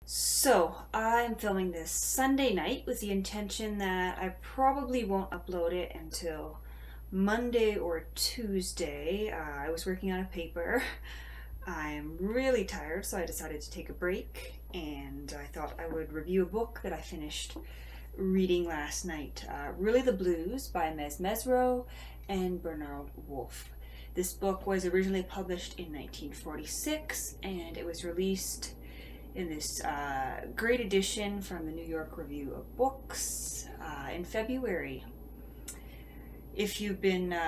So, I'm filming this Sunday night with the intention that I probably won't upload it until Monday or Tuesday. I was working on a paper. I'm really tired, so I decided to take a break and I thought I would review a book that I finished reading last night. Really the Blues by Mezzrow and Bernard Wolfe. This book was originally published in 1946 and it was released in this great edition from the New York Review of Books in February. If you've been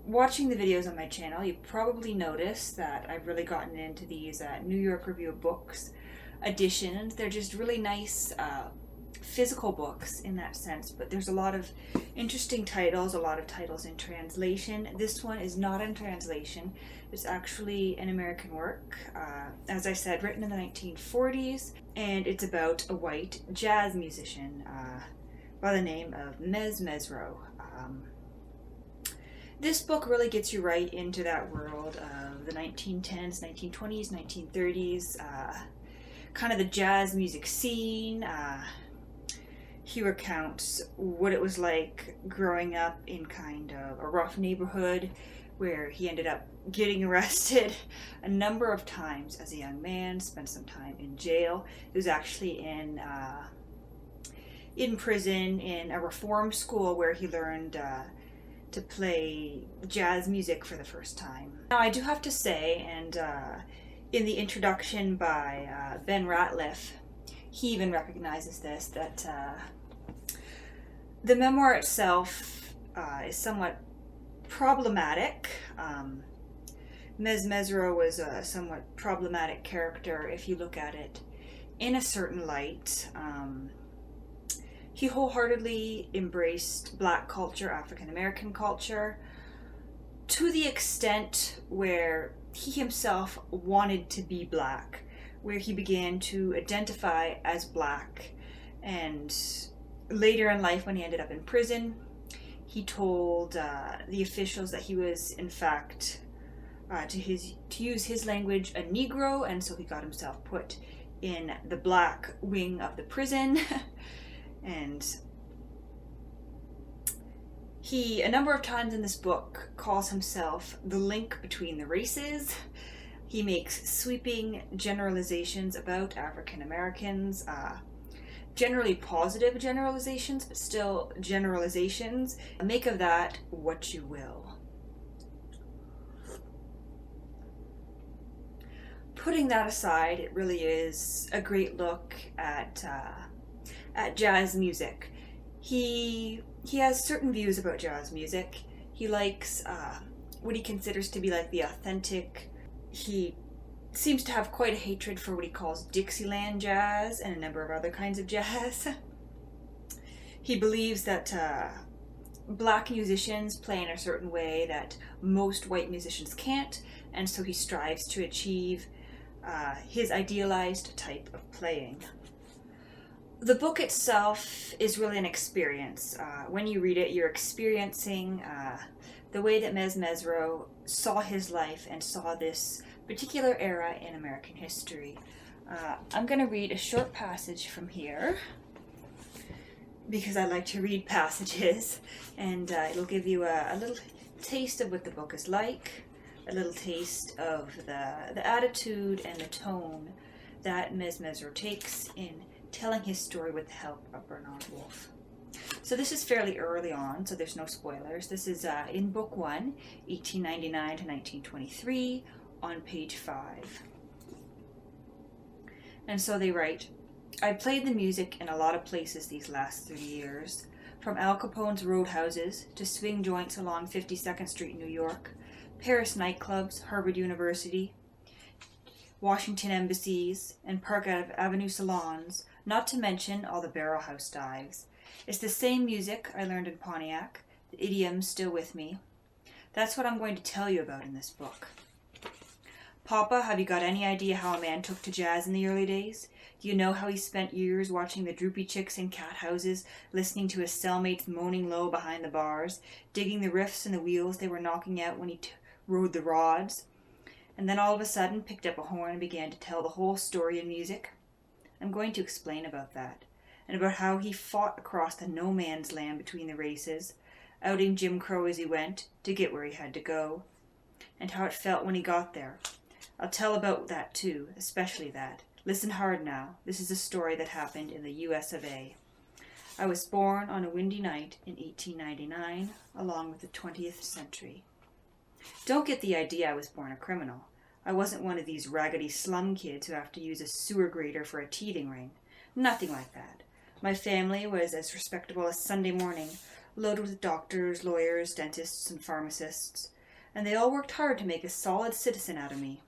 watching the videos on my channel, you probably noticed that I've really gotten into these New York Review of Books editions. They're just really nice physical books in that sense, but there's a lot of interesting titles, a lot of titles in translation. This one is not in translation. It's actually an American work, as I said, written in the 1940s, and it's about a white jazz musician by the name of Mezzrow. This book really gets you right into that world of the 1910s, 1920s, 1930s, kind of the jazz music scene. He recounts what it was like growing up in kind of a rough neighborhood where he ended up getting arrested a number of times as a young man, spent some time in jail. He was actually in prison in a reform school where he learned to play jazz music for the first time. Now, I do have to say, and in the introduction by Ben Ratliff, he even recognizes this, that the memoir itself is somewhat problematic. Mezzrow was a somewhat problematic character if you look at it in a certain light. He wholeheartedly embraced Black culture, African American culture, to the extent where he himself wanted to be Black, where he began to identify as Black. And later in life, when he ended up in prison, he told the officials that he was, in fact, to use his language, a Negro, and so he got himself put in the Black wing of the prison. And he, a number of times in this book, calls himself the link between the races. He makes sweeping generalizations about African Americans, generally positive generalizations, but still generalizations. Make of that what you will. Putting that aside, it really is a great look at jazz music. He has certain views about jazz music. He likes what he considers to be like the authentic. He seems to have quite a hatred for what he calls Dixieland jazz and a number of other kinds of jazz. He believes that Black musicians play in a certain way that most white musicians can't, and so he strives to achieve his idealized type of playing. The book itself is really an experience. When you read it, you're experiencing the way that Mezzrow saw his life and saw this particular era in American history. I'm going to read a short passage from here because I like to read passages, and it'll give you a little taste of what the book is like, a little taste of the attitude and the tone that Mezzrow takes in telling his story with the help of Bernard Wolfe. So this is fairly early on, so there's no spoilers. This is in Book 1, 1899 to 1923, on page 5. And so they write, I played the music in a lot of places these last 30 years, from Al Capone's roadhouses to swing joints along 52nd Street, New York, Paris nightclubs, Harvard University, Washington embassies, and Park Avenue salons, not to mention all the barrel house dives. It's the same music I learned in Pontiac, the idiom's still with me. That's what I'm going to tell you about in this book. Papa, have you got any idea how a man took to jazz in the early days? Do you know how he spent years watching the droopy chicks in cat houses, listening to his cellmates moaning low behind the bars, digging the riffs and the wheels they were knocking out when he rode the rods? And then all of a sudden picked up a horn and began to tell the whole story in music? I'm going to explain about that, and about how he fought across the no man's land between the races, outing Jim Crow as he went to get where he had to go, and how it felt when he got there. I'll tell about that too, especially that. Listen hard now. This is a story that happened in the US of A. I was born on a windy night in 1899, along with the 20th century. Don't get the idea I was born a criminal. I wasn't one of these raggedy slum kids who have to use a sewer grater for a teething ring. Nothing like that. My family was as respectable as Sunday morning, loaded with doctors, lawyers, dentists, and pharmacists, and they all worked hard to make a solid citizen out of me.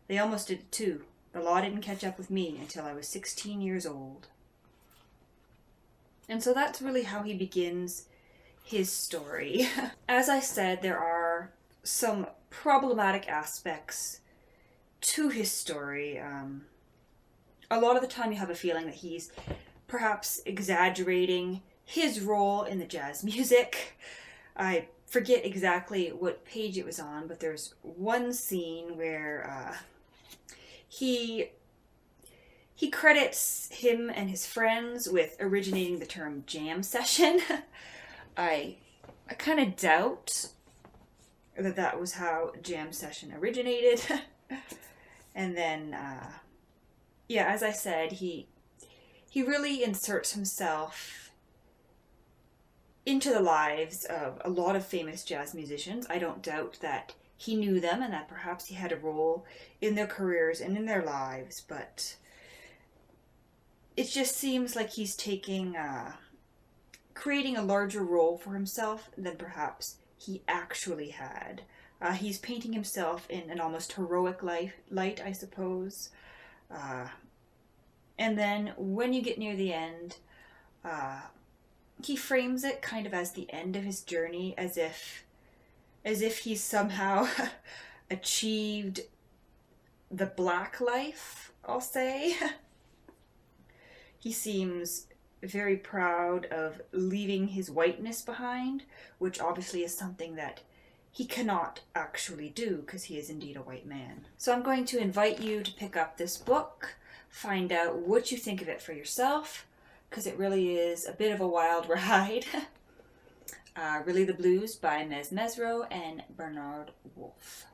They almost did it too. The law didn't catch up with me until I was 16 years old. And so that's really how he begins his story. As I said, there are some problematic aspects to his story. A lot of the time you have a feeling that he's perhaps exaggerating his role in the jazz music. I forget exactly what page it was on, but there's one scene where he credits him and his friends with originating the term jam session. I kind of doubt that was how jam session originated. And then, as I said, he really inserts himself into the lives of a lot of famous jazz musicians. I don't doubt that he knew them and that perhaps he had a role in their careers and in their lives, but it just seems like he's creating a larger role for himself than perhaps he actually had. He's painting himself in an almost heroic light, I suppose. And then when you get near the end, he frames it kind of as the end of his journey, as if he's somehow achieved the black life, I'll say. He seems very proud of leaving his whiteness behind, which obviously is something that he cannot actually do because he is indeed a white man. So I'm going to invite you to pick up this book, find out what you think of it for yourself, because it really is a bit of a wild ride. Really the Blues by Mezzrow and Bernard Wolfe.